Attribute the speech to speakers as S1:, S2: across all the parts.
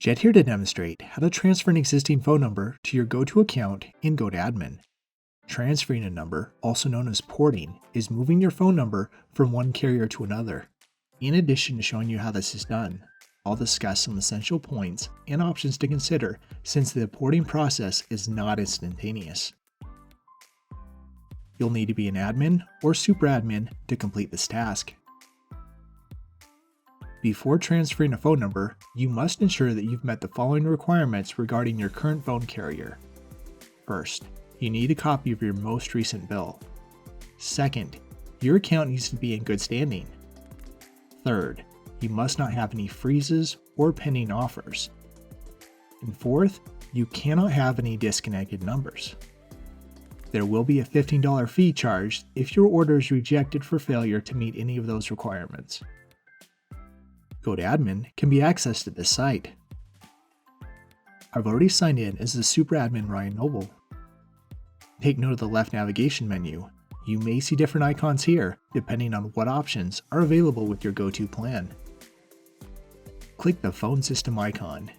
S1: Jet here to demonstrate how to transfer an existing phone number to your GoTo account in GoTo Admin. Transferring a number, also known as porting, is moving your phone number from one carrier to another. In addition to showing you how this is done, I'll discuss some essential points and options to consider since the porting process is not instantaneous. You'll need to be an admin or super admin to complete this task. Before transferring a phone number, you must ensure that you've met the following requirements regarding your current phone carrier. First, you need a copy of your most recent bill. Second, your account needs to be in good standing. Third, you must not have any freezes or pending offers. And fourth, you cannot have any disconnected numbers. There will be a $15 fee charged if your order is rejected for failure to meet any of those requirements. GoTo Admin can be accessed at this site. I've already signed in as the super admin Ryan Noble. Take note of the left navigation menu. You may see different icons here depending on what options are available with your GoTo plan. Click the phone system icon.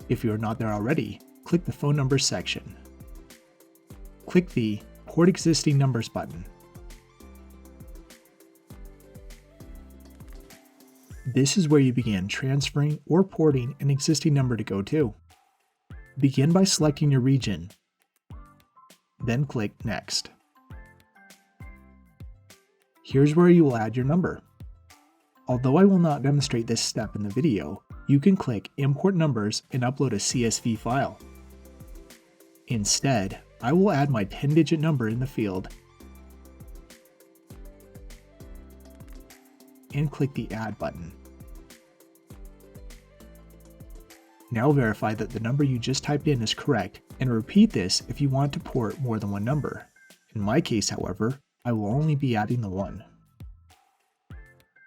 S1: If you are not there already, click the phone numbers section. Click the Port Existing Numbers button. This is where you begin transferring or porting an existing number to GoTo. Begin by selecting your region, then click Next. Here's where you will add your number. Although I will not demonstrate this step in the video, you can click Import Numbers and upload a CSV file. Instead, I will add my 10-digit number in the field and click the Add button. Now verify that the number you just typed in is correct and repeat this if you want to port more than one number. In my case, however, I will only be adding the one.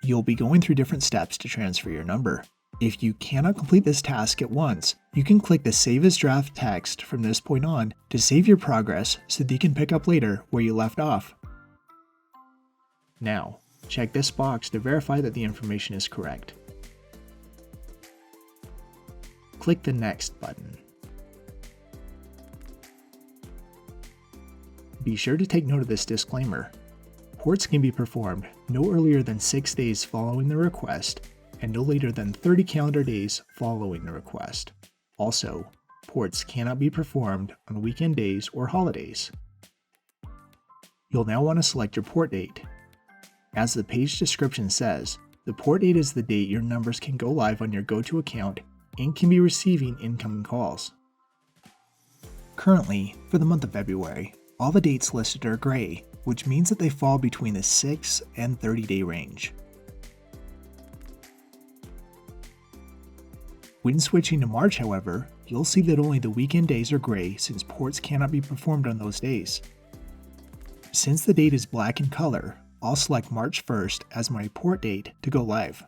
S1: You'll be going through different steps to transfer your number. If you cannot complete this task at once, you can click the Save as Draft text from this point on to save your progress so that you can pick up later where you left off. Now, check this box to verify that the information is correct. Click the Next button. Be sure to take note of this disclaimer. Ports can be performed no earlier than 6 days following the request and no later than 30 calendar days following the request. Also, ports cannot be performed on weekend days or holidays. You'll now want to select your port date. As the page description says, the port date is the date your numbers can go live on your GoTo account and can be receiving incoming calls. Currently, for the month of February, all the dates listed are gray, which means that they fall between the 6 and 30-day range. When switching to March, however, you'll see that only the weekend days are gray since ports cannot be performed on those days. Since the date is black in color, I'll select March 1st as my port date to go live.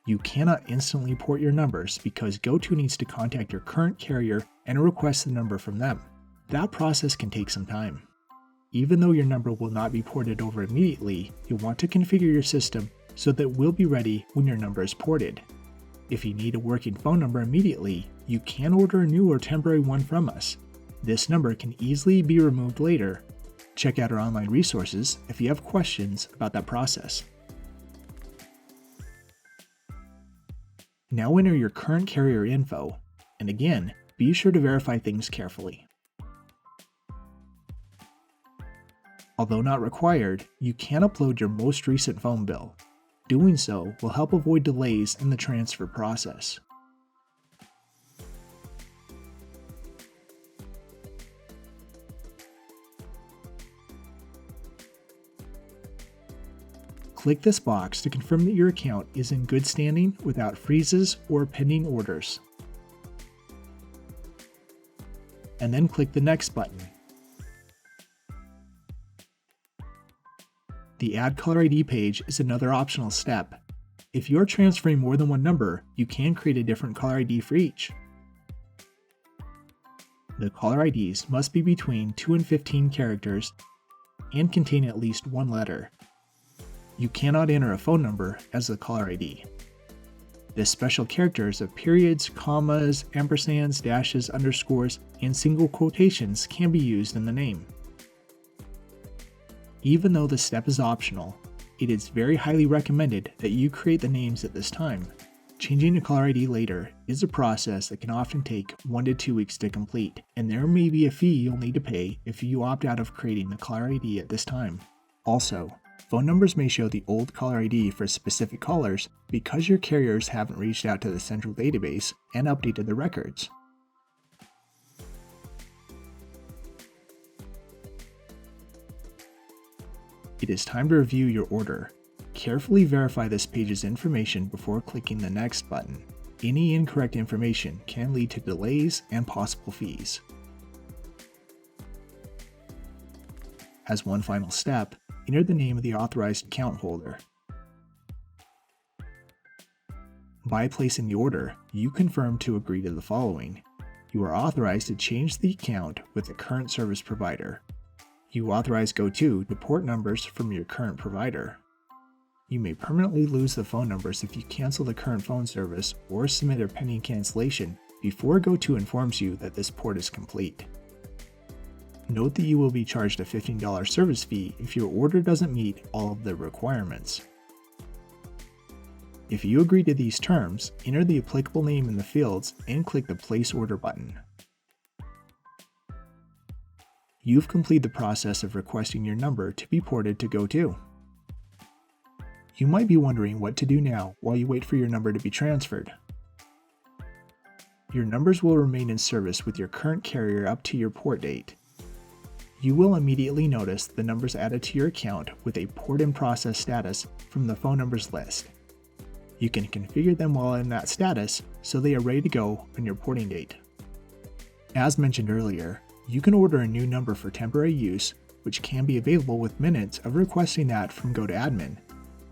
S1: You cannot instantly port your numbers because GoTo needs to contact your current carrier and request the number from them. That process can take some time. Even though your number will not be ported over immediately, you'll want to configure your system so that it will be ready when your number is ported. If you need a working phone number immediately, you can order a new or temporary one from us. This number can easily be removed later. Check out our online resources if you have questions about that process. Now enter your current carrier info, and again, be sure to verify things carefully. Although not required, you can upload your most recent phone bill. Doing so will help avoid delays in the transfer process. Click this box to confirm that your account is in good standing without freezes or pending orders. And then click the Next button. The Add Caller ID page is another optional step. If you're transferring more than one number, you can create a different caller ID for each. The caller IDs must be between 2 and 15 characters and contain at least one letter. You cannot enter a phone number as a caller ID. The special characters of periods, commas, ampersands, dashes, underscores, and single quotations can be used in the name. Even though this step is optional, it is very highly recommended that you create the names at this time. Changing a caller ID later is a process that can often take 1 to 2 weeks to complete, and there may be a fee you'll need to pay if you opt out of creating the caller ID at this time. Also, phone numbers may show the old caller ID for specific callers because your carriers haven't reached out to the central database and updated the records. It is time to review your order. Carefully verify this page's information before clicking the Next button. Any incorrect information can lead to delays and possible fees. As one final step, enter the name of the authorized account holder. By placing the order, you confirm to agree to the following. You are authorized to change the account with the current service provider. You authorize GoTo to port numbers from your current provider. You may permanently lose the phone numbers if you cancel the current phone service or submit a pending cancellation before GoTo informs you that this port is complete. Note that you will be charged a $15 service fee if your order doesn't meet all of the requirements. If you agree to these terms, enter the applicable name in the fields and click the Place Order button. You've completed the process of requesting your number to be ported to GoTo. You might be wondering what to do now while you wait for your number to be transferred. Your numbers will remain in service with your current carrier up to your port date. You will immediately notice the numbers added to your account with a port in process status from the phone numbers list. You can configure them while in that status so they are ready to go on your porting date. As mentioned earlier, you can order a new number for temporary use, which can be available with minutes of requesting that from GoTo Admin.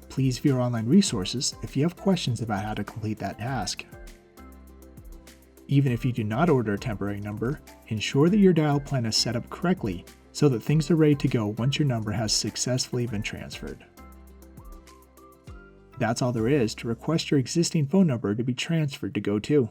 S1: Please view our online resources if you have questions about how to complete that task. Even if you do not order a temporary number, ensure that your dial plan is set up correctly so that things are ready to go once your number has successfully been transferred. That's all there is to request your existing phone number to be transferred to GoTo.